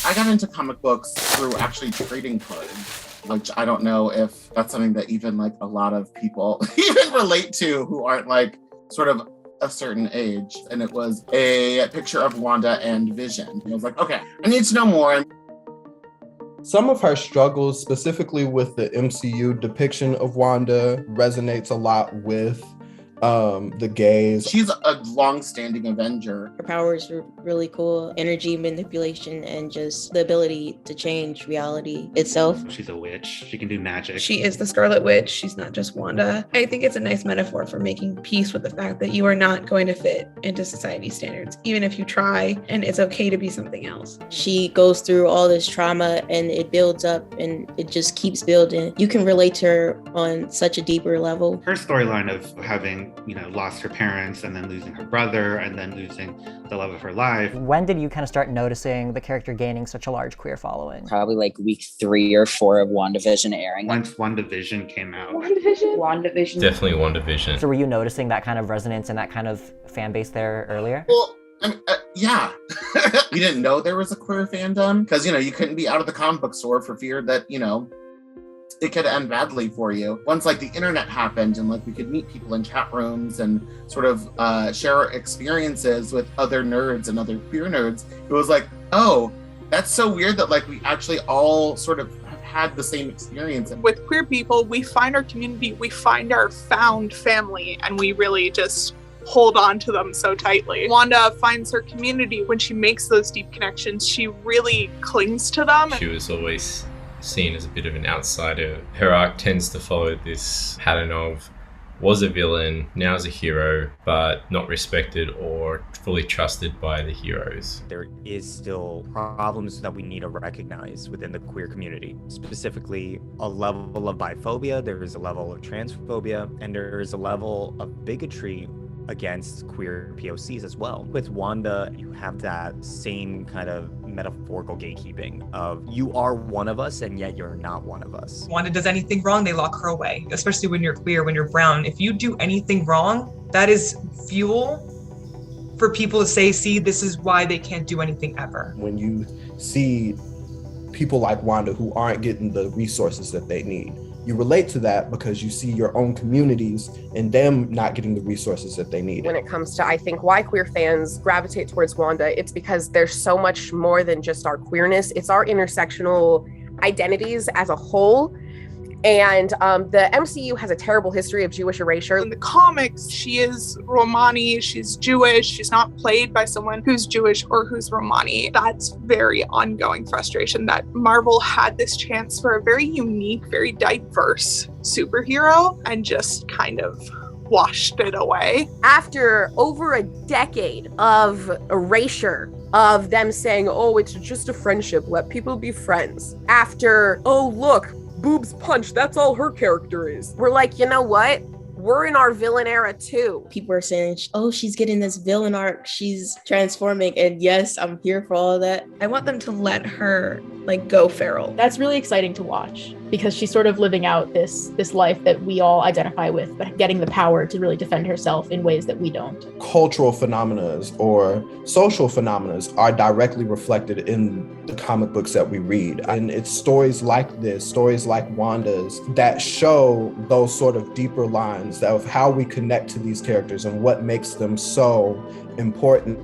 I got into comic books through actually trading cards, which I don't know if that's something that even like a lot of people even relate to who aren't like sort of a certain age. And it was a picture of Wanda and Vision. And I was like, okay, I need to know more. Some of her struggles, specifically with the MCU depiction of Wanda, resonates a lot with the gays. She's a long-standing Avenger. Her powers are really cool. Energy manipulation and just the ability to change reality itself. She's a witch. She can do magic. She is the Scarlet Witch. She's not just Wanda. I think it's a nice metaphor for making peace with the fact that you are not going to fit into society's standards, even if you try, and it's okay to be something else. She goes through all this trauma and it builds up and it just keeps building. You can relate to her on such a deeper level. Her storyline of having lost her parents and then losing her brother and then losing the love of her life. When did you kind of start noticing the character gaining such a large queer following? Probably like week 3 or 4 of WandaVision airing. Once WandaVision came out. WandaVision. Definitely WandaVision. So were you noticing that kind of resonance and that kind of fan base there earlier? Well, I mean, yeah. You didn't know there was a queer fandom because, you couldn't be out of the comic book store for fear that, it could end badly for you. Once like the internet happened and like we could meet people in chat rooms and sort of share experiences with other nerds and other queer nerds, it was like, oh, that's so weird that like we actually all sort of have had the same experience. With queer people, we find our community, we find our found family, and we really just hold on to them so tightly. Wanda finds her community when she makes those deep connections. She really clings to them. She was always seen as a bit of an outsider. Her arc tends to follow this pattern of was a villain, now is a hero, but not respected or fully trusted by the heroes. There is still problems that we need to recognize within the queer community, specifically a level of biphobia, there is a level of transphobia, and there is a level of bigotry against queer POCs as well. With Wanda, you have that same kind of metaphorical gatekeeping of you are one of us and yet you're not one of us. Wanda does anything wrong, they lock her away, especially when you're queer, when you're brown. If you do anything wrong, that is fuel for people to say, see, this is why they can't do anything ever. When you see people like Wanda who aren't getting the resources that they need, you relate to that because you see your own communities and them not getting the resources that they need. When it comes to, I think, why queer fans gravitate towards Wanda, it's because there's so much more than just our queerness. It's our intersectional identities as a whole. And the MCU has a terrible history of Jewish erasure. In the comics, she is Romani, she's Jewish, she's not played by someone who's Jewish or who's Romani. That's very ongoing frustration that Marvel had this chance for a very unique, very diverse superhero and just kind of washed it away. After over a decade of erasure, of them saying, oh, it's just a friendship, let people be friends. After, oh, look, boobs punch, that's all her character is. We're like, you know what? We're in our villain era too. People are saying, oh, she's getting this villain arc, she's transforming, and yes, I'm here for all of that. I want them to let her go feral. That's really exciting to watch because she's sort of living out this life that we all identify with, but getting the power to really defend herself in ways that we don't. Cultural phenomena or social phenomena are directly reflected in the comic books that we read. And it's stories like this, stories like Wanda's, that show those sort of deeper lines of how we connect to these characters and what makes them so important.